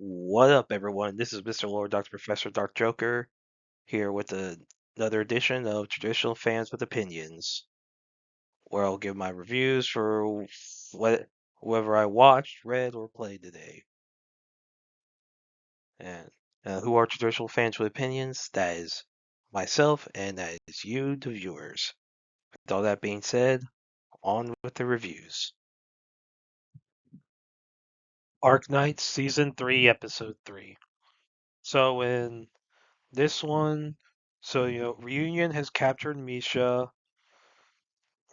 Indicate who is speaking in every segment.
Speaker 1: What up, everyone? This is Mr. Lord, Dr. Professor Dark Joker, here with another edition of Traditional Fans with Opinions, where I'll give my reviews for whoever I watched, read, or played today. And who are Traditional Fans with Opinions? That is myself, and that is you, the viewers. With all that being said, on with the reviews. Arknights Season 3, Episode 3. So in this one, Reunion has captured Misha,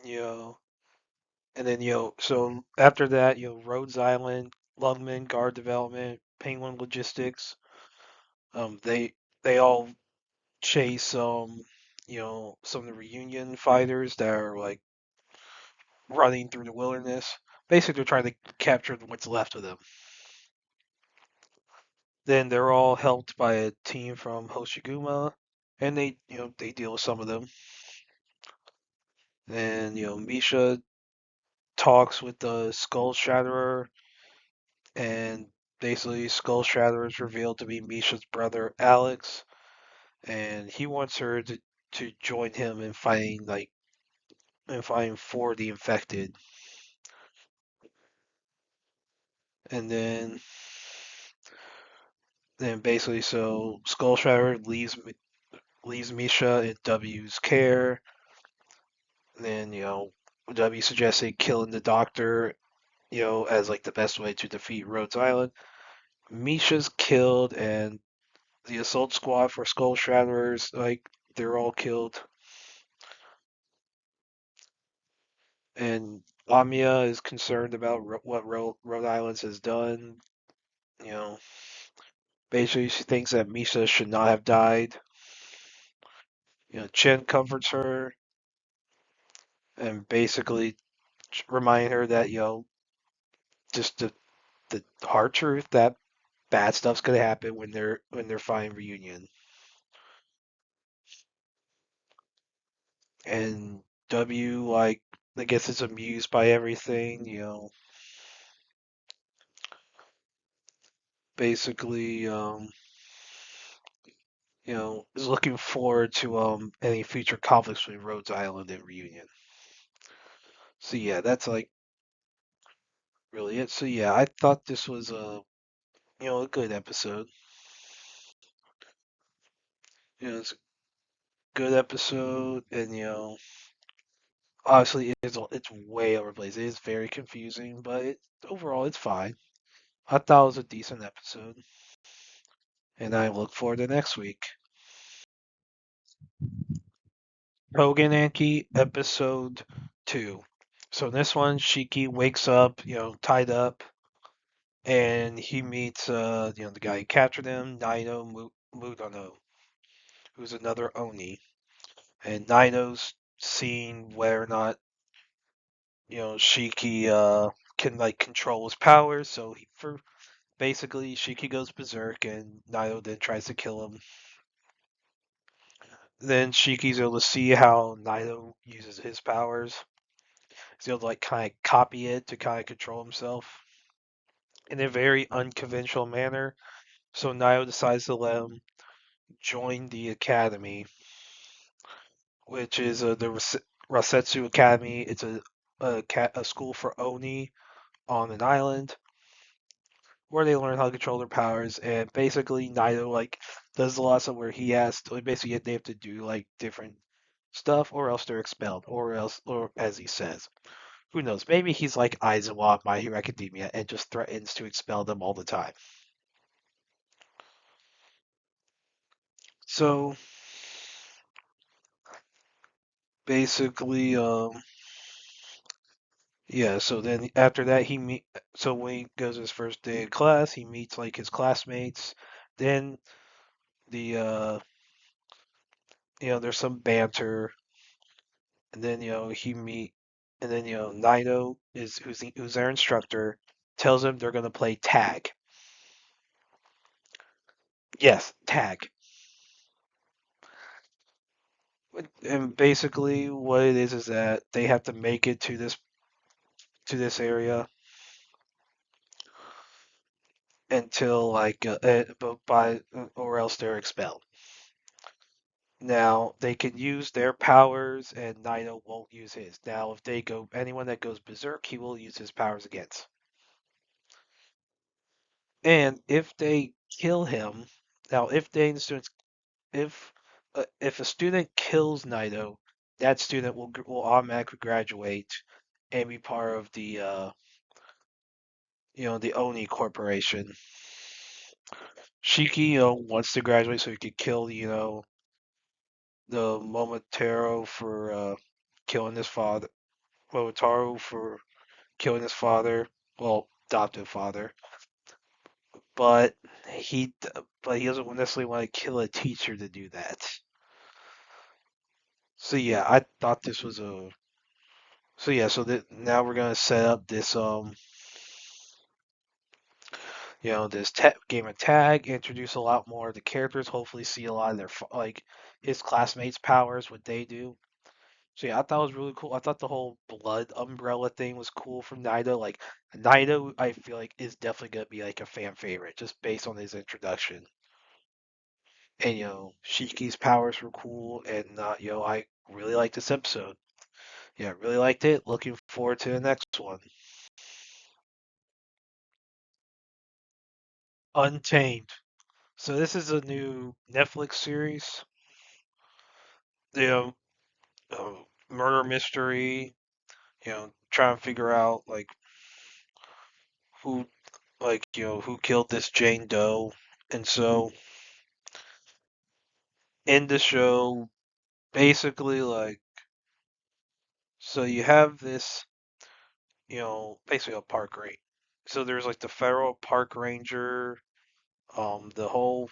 Speaker 1: you know, and then so after that, Rhodes Island, Lungman, Guard Development, Penguin Logistics, they all chase some of the Reunion fighters that are like running through the wilderness. Basically, they're trying to capture what's left of them. Then they're all helped by a team from Hoshiguma, and they deal with some of them. And Misha talks with the Skull Shatterer, and basically Skull Shatterer is revealed to be Misha's brother Alex, and he wants her to join him in fighting for the infected. And then basically so Skull Shatterer leaves Misha in W's care. Then W suggested killing the doctor, as like the best way to defeat Rhodes Island. Misha's killed, and the assault squad for Skull Shatterers, like, they're all killed. And Lamia is concerned about what Rhode Island has done. You know, basically, she thinks that Misha should not have died. Chen comforts her and basically remind her that, just the hard truth that bad stuff's gonna happen when they're fighting Reunion. And W, like, I guess is amused by everything. Basically, is looking forward to any future conflicts between Rhodes Island and Reunion. So yeah, that's like really it. So yeah, I thought this was a good episode. It's a good episode, and obviously it's way overplayed. It is very confusing, but overall it's fine. I thought it was a decent episode, and I look forward to next week. Tougen Anki episode 2. So in this one, Shiki wakes up, tied up, and he meets the guy who captured him, Naito Mudano, who's another Oni. And Naito's seeing whether or not Shiki can like control his powers. So for basically Shiki goes berserk, and Naito then tries to kill him. Then Shiki's able to see how Naito uses his powers. He's able to like kind of copy it to kind of control himself in a very unconventional manner. So Naito decides to let him join the academy, which is the Rasetsu Academy. It's a school for Oni on an island where they learn how to control their powers. And basically, Naito like does a lot of stuff where he has to, basically they have to do like different stuff, or else they're expelled, or as he says, who knows? Maybe he's like Aizawa, My Hero Academia, and just threatens to expel them all the time. So basically, yeah, so then after that so when he goes his first day of class, he meets like his classmates. Then the there's some banter, and then Naito is who's their instructor, tells him they're gonna play tag. Yes, tag. And basically what it is that they have to make it to this area. until but by or else they're expelled. Now they can use their powers, and Naito won't use his. Now, if they go anyone that goes berserk, he will use his powers against. And if they kill him, now if a student kills Naito, that student will automatically graduate and be part of the the Oni Corporation. Shiki, wants to graduate so he could kill, the Momotaro for killing his father. Momotaro for killing his father, well, adoptive father. But he, but he doesn't necessarily want to kill a teacher to do that. So yeah, I thought this was a. So yeah, so that now we're gonna set up this this game of tag, introduce a lot more of the characters. Hopefully, see a lot of their like his classmates' powers, what they do. So yeah, I thought it was really cool. I thought the whole blood umbrella thing was cool from Naito. Like Naito, I feel like is definitely gonna be like a fan favorite just based on his introduction. And Shiki's powers were cool, and I really liked this episode. Yeah, really liked it. Looking forward to the next one. Untamed. So this is a new Netflix series. You uh, murder mystery. Trying to figure out who, who killed this Jane Doe. And so in the show, basically, so you have this, basically a park rate. So there's like the federal park ranger, the whole,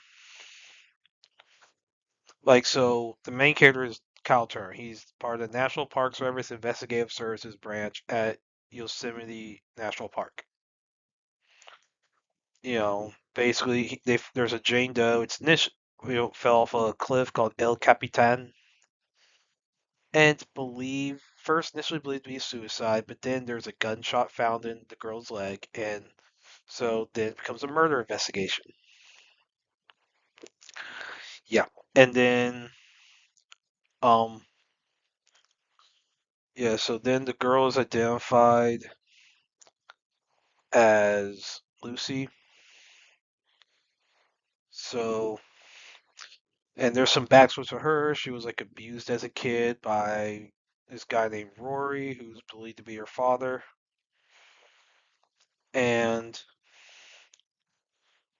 Speaker 1: so the main character is Kyle Turner. He's part of the National Park Service Investigative Services branch at Yosemite National Park. Basically, there's a Jane Doe. It's fell off a cliff called El Capitan, and initially believed to be suicide, but then there's a gunshot found in the girl's leg, and so then it becomes a murder investigation. Yeah, and then um so then the girl is identified as Lucy. So and there's some backstory to her. She was like abused as a kid by this guy named Rory, who's believed to be her father. And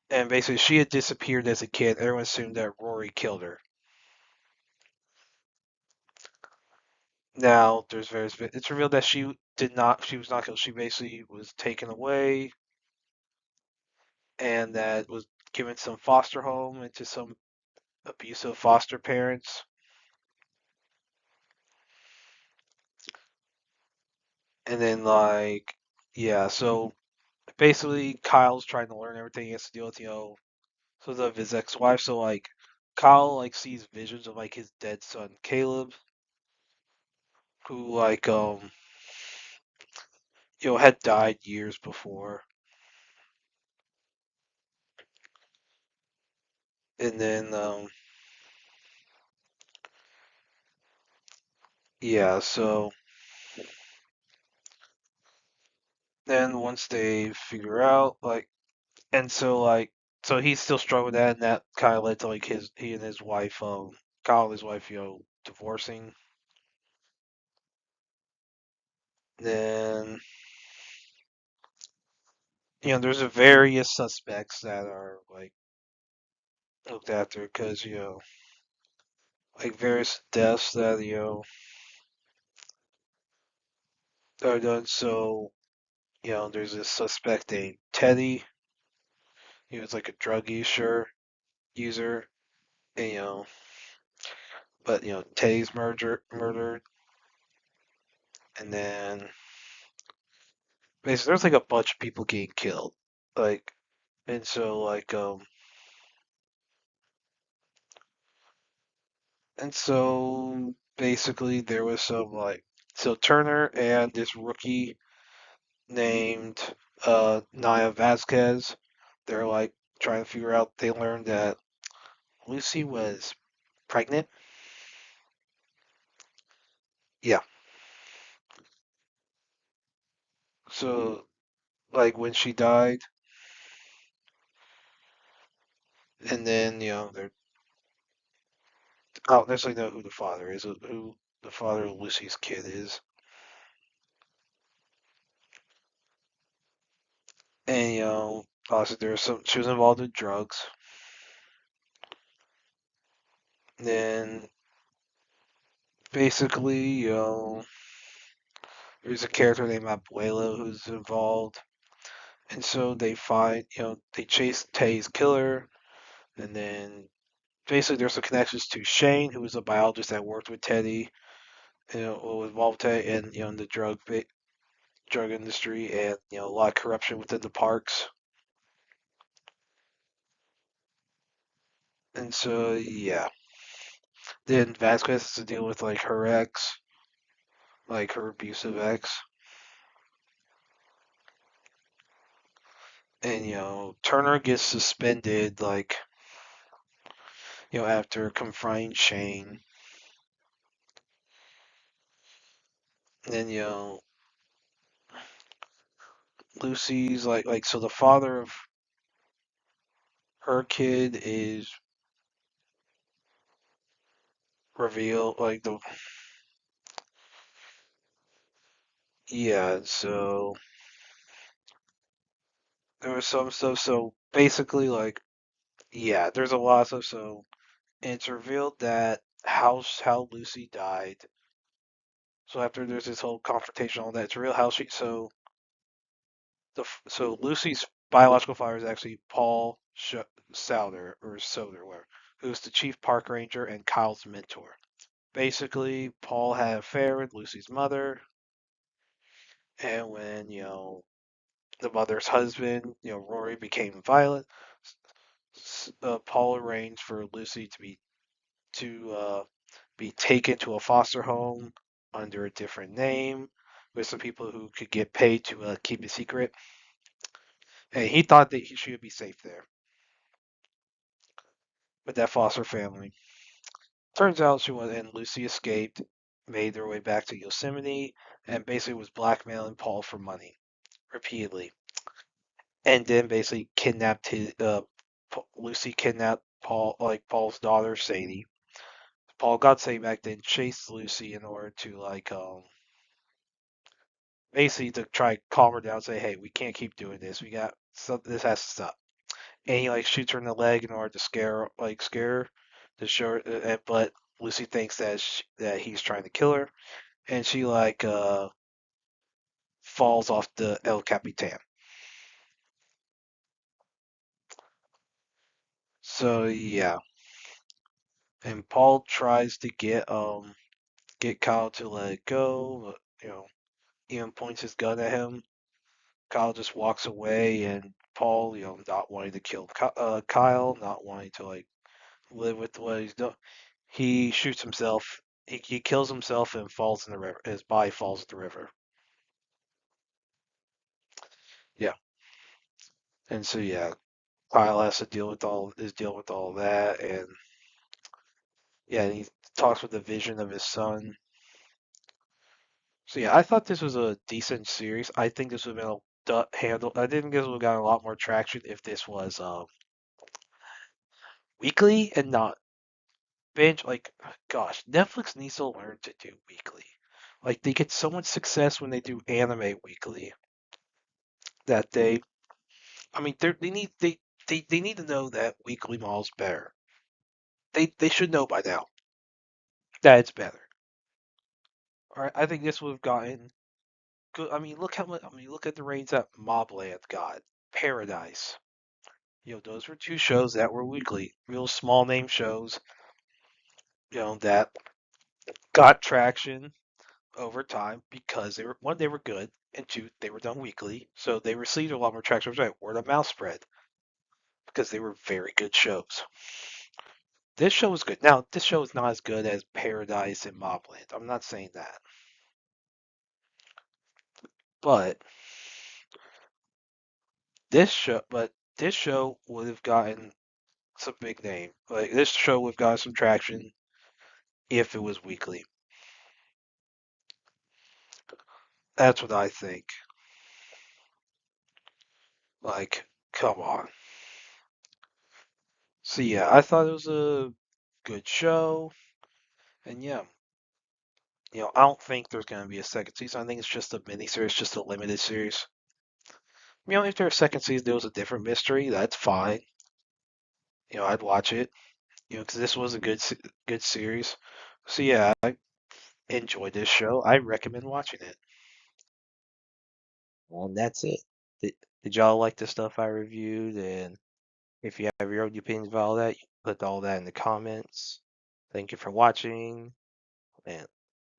Speaker 1: basically she had disappeared as a kid. Everyone assumed that Rory killed her. Now there's various. It's revealed that she did not. She was not killed. She basically was taken away, and that was given some foster home into some abusive foster parents. And then yeah, so basically Kyle's trying to learn everything he has to deal with, so of his ex-wife. So Kyle sees visions of his dead son Caleb, who had died years before. And then yeah, so then once they figure out and so he's still struggling with that, and that kind of led to he and his wife Kyle and his wife divorcing. Then there's a various suspects that are looked after because various deaths that are done. So there's this suspect named Teddy. He was like a drug user, and, but Teddy's murdered, and then basically there's a bunch of people getting killed, like, and so basically there was some so Turner and this rookie named Nia Vasquez. they're like trying to figure out. They learned that Lucy was pregnant. Yeah. So like when she died, and then they're I don't necessarily know who the father is, who the father of Lucy's kid is, and obviously there was some. She was involved in drugs. And then basically, there's a character named Abuelo who's involved, and so they find, they chase Tay's killer, and then basically there's some connections to Shane, who was a biologist that worked with Teddy, was involved with Teddy, and in the drug industry, and a lot of corruption within the parks, and so yeah. Then Vasquez has to deal with like her ex, like her abusive ex, and Turner gets suspended, like after confronting Shane. And then Lucy's like so the father of her kid is revealed, like the yeah. So there was some stuff. So basically, like yeah, there's a lot of stuff. So and it's revealed that how Lucy died. So after there's this whole confrontation, all that, it's real how she. So Lucy's biological father is actually Paul Souther or Soder, whatever, who's the chief park ranger and Kyle's mentor. Basically, Paul had an affair with Lucy's mother, and when the mother's husband, Rory, became violent, Paul arranged for Lucy to be taken to a foster home under a different name with some people who could get paid to keep it secret. And he thought that she would be safe there with that foster family. Turns out she was, and Lucy escaped, made their way back to Yosemite, and basically was blackmailing Paul for money repeatedly. And then basically kidnapped Lucy kidnapped Paul, like Paul's daughter Sadie. Paul got Sadie back, then chased Lucy in order to like basically to try to calm her down, say, hey, we can't keep doing this. This has to stop. And he like shoots her in the leg in order to scare her, to show her, but Lucy thinks that he's trying to kill her, and she like falls off the El Capitan. So yeah, and Paul tries to get Kyle to let it go, but Ian points his gun at him. Kyle just walks away, and Paul, not wanting to kill Kyle, not wanting to like live with what he's done, he shoots himself. He kills himself and falls in the river. His body falls in the river. Yeah, and so yeah, Kyle has to deal with all that, and yeah, and he talks with the vision of his son. So yeah, I thought this was a decent series. I think this would have been handled. I think this would have gotten a lot more traction if this was weekly and not binge. Like, gosh, Netflix needs to learn to do weekly. Like, they get so much success when they do anime weekly that I mean, they need to know that weekly model's better. They should know by now that it's better. All right, I think this would have gotten good. I mean, look how much. I mean, look at the ratings that Mobland got. Paradise. Those were two shows that were weekly, real small name shows. That got traction over time because they were good, and two, they were done weekly, so they received a lot more traction. Right, word of mouth spread because they were very good shows. This show is good. Now, this show is not as good as Paradise and Mobland. I'm not saying that, but but this show would have gotten some big name. Like this show would have gotten some traction if it was weekly. That's what I think. Like, come on. So yeah, I thought it was a good show, and yeah, I don't think there's gonna be a second season. I think it's just a mini series, just a limited series. If there's a second season, there was a different mystery. That's fine. I'd watch it. Because this was a good series. So yeah, I enjoyed this show. I recommend watching it. Well, that's it. Did y'all like the stuff I reviewed? And if you have your own opinions about all that, you put all that in the comments. Thank you for watching, and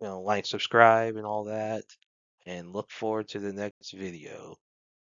Speaker 1: like, subscribe, and all that. And look forward to the next video.